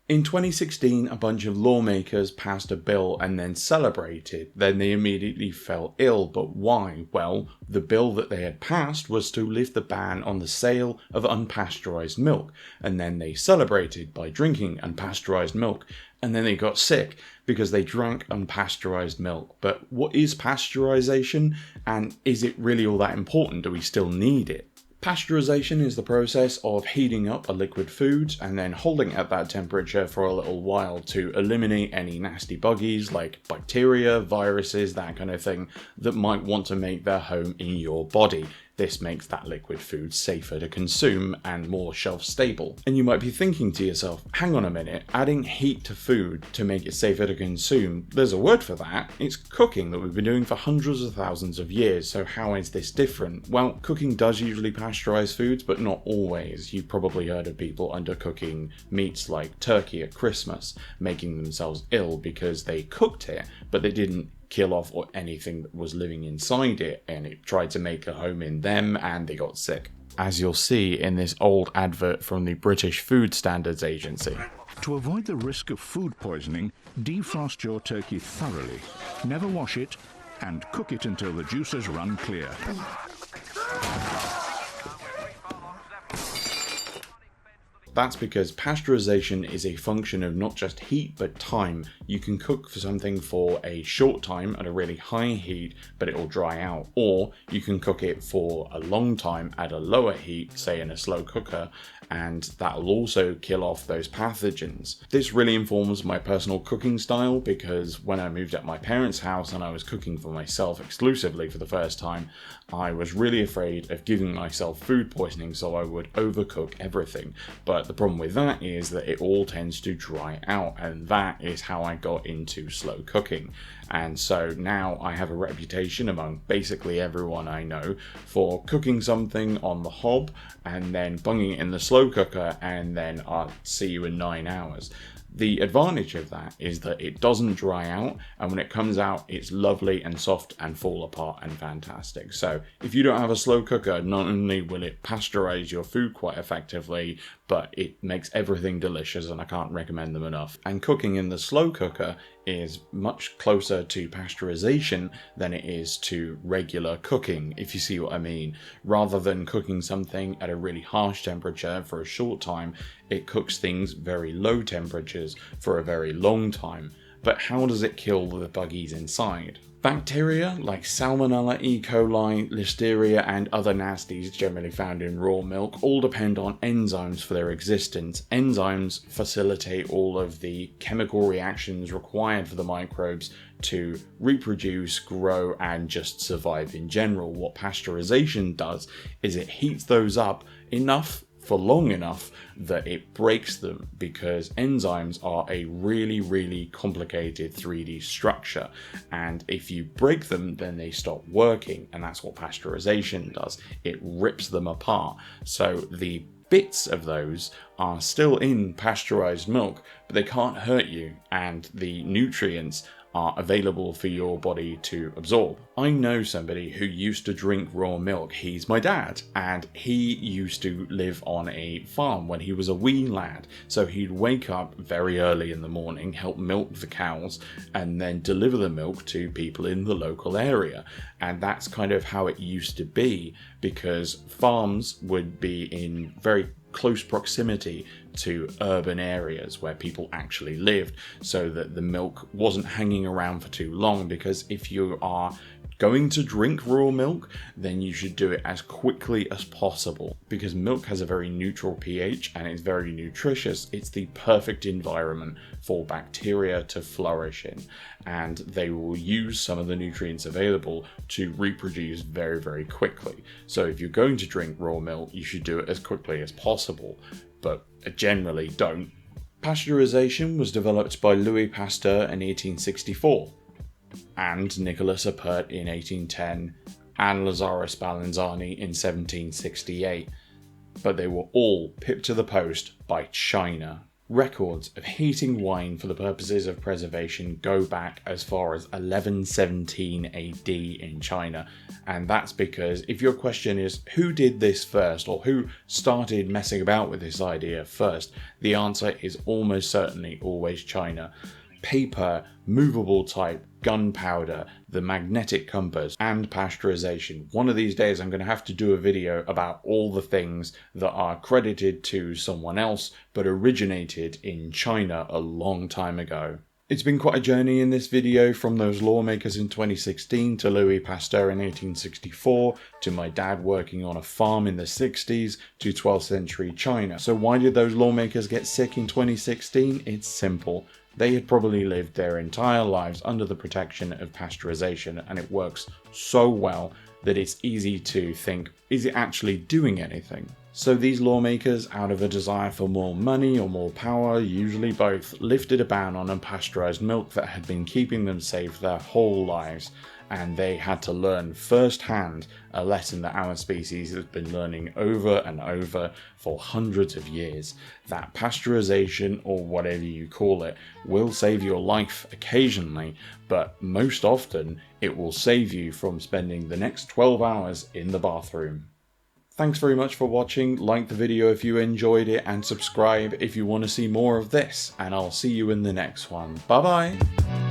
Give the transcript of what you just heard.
In 2016, a bunch of lawmakers passed a bill and then celebrated. Then they immediately fell ill. But why? Well, the bill that they had passed was to lift the ban on the sale of unpasteurized milk. And then they celebrated by drinking unpasteurized milk. And then they got sick because they drank unpasteurized milk. But what is pasteurization? And is it really all that important? Do we still need it? Pasteurization is the process of heating up a liquid food and then holding it at that temperature for a little while to eliminate any nasty buggies like bacteria, viruses, that kind of thing that might want to make their home in your body. This makes that liquid food safer to consume and more shelf stable. And you might be thinking to yourself, hang on a minute, adding heat to food to make it safer to consume, there's a word for that. It's cooking that we've been doing for hundreds of thousands of years, so how is this different? Well, cooking does usually pasteurize foods, but not always. You've probably heard of people undercooking meats like turkey at Christmas, making themselves ill because they cooked it, but they didn't kill off or anything that was living inside it, and it tried to make a home in them and they got sick. As you'll see in this old advert from the British Food Standards Agency. To avoid the risk of food poisoning, defrost your turkey thoroughly. Never wash it and cook it until the juices run clear. That's because pasteurization is a function of not just heat but time. You can cook for something for a short time at a really high heat, but it will dry out. Or you can cook it for a long time at a lower heat, say in a slow cooker, and that will also kill off those pathogens. This really informs my personal cooking style because when I moved at my parents' house and I was cooking for myself exclusively for the first time, I was really afraid of giving myself food poisoning, so I would overcook everything. But the problem with that is that it all tends to dry out, and that is how I got into slow cooking. And so now I have a reputation among basically everyone I know for cooking something on the hob and then bunging it in the slow cooker, and then I'll see you in 9 hours. The advantage of that is that it doesn't dry out, and when it comes out, it's lovely and soft and fall apart and fantastic. So if you don't have a slow cooker, not only will it pasteurize your food quite effectively, but it makes everything delicious, and I can't recommend them enough. And cooking in the slow cooker is much closer to pasteurization than it is to regular cooking, if you see what I mean. Rather than cooking something at a really harsh temperature for a short time, it cooks things very low temperatures for a very long time. But how does it kill the buggies inside? Bacteria like Salmonella, E. coli, Listeria, and other nasties generally found in raw milk all depend on enzymes for their existence. Enzymes facilitate all of the chemical reactions required for the microbes to reproduce, grow, and just survive in general. What pasteurization does is it heats those up enough for long enough that it breaks them, because enzymes are a really complicated 3D structure, and if you break them then they stop working, and that's what pasteurization does. It rips them apart. So the bits of those are still in pasteurized milk, but they can't hurt you, and the nutrients are available for your body to absorb. I know somebody who used to drink raw milk. He's my dad, and he used to live on a farm when he was a wee lad. So he'd wake up very early in the morning, help milk the cows, and then deliver the milk to people in the local area. And that's kind of how it used to be, because farms would be in very close proximity to urban areas where people actually lived, so that the milk wasn't hanging around for too long. Because if you are going to drink raw milk, then you should do it as quickly as possible, because milk has a very neutral pH and it's very nutritious. It's the perfect environment for bacteria to flourish in, and they will use some of the nutrients available to reproduce very quickly. So if you're going to drink raw milk, you should do it as quickly as possible, but generally don't. Pasteurization was developed by Louis Pasteur in 1864, and Nicolas Appert in 1810, and Lazzaro Spallanzani in 1768, but they were all pipped to the post by China. Records of heating wine for the purposes of preservation go back as far as 1117 AD in China, and that's because if your question is who did this first or who started messing about with this idea first, the answer is almost certainly always China. Paper, movable type, gunpowder, the magnetic compass, and pasteurization. One of these days I'm going to have to do a video about all the things that are credited to someone else but originated in China a long time ago. It's been quite a journey in this video, from those lawmakers in 2016 to Louis Pasteur in 1864 to my dad working on a farm in the 60s to 12th century China. So why did those lawmakers get sick in 2016? It's simple. They had probably lived their entire lives under the protection of pasteurization, and it works so well that it's easy to think, is it actually doing anything? So these lawmakers, out of a desire for more money or more power, usually both, lifted a ban on unpasteurized milk that had been keeping them safe their whole lives, and they had to learn firsthand a lesson that our species has been learning over and over for hundreds of years, that pasteurization, or whatever you call it, will save your life occasionally, but most often it will save you from spending the next 12 hours in the bathroom. Thanks very much for watching. Like the video if you enjoyed it, and subscribe if you want to see more of this, and I'll see you in the next one. Bye bye!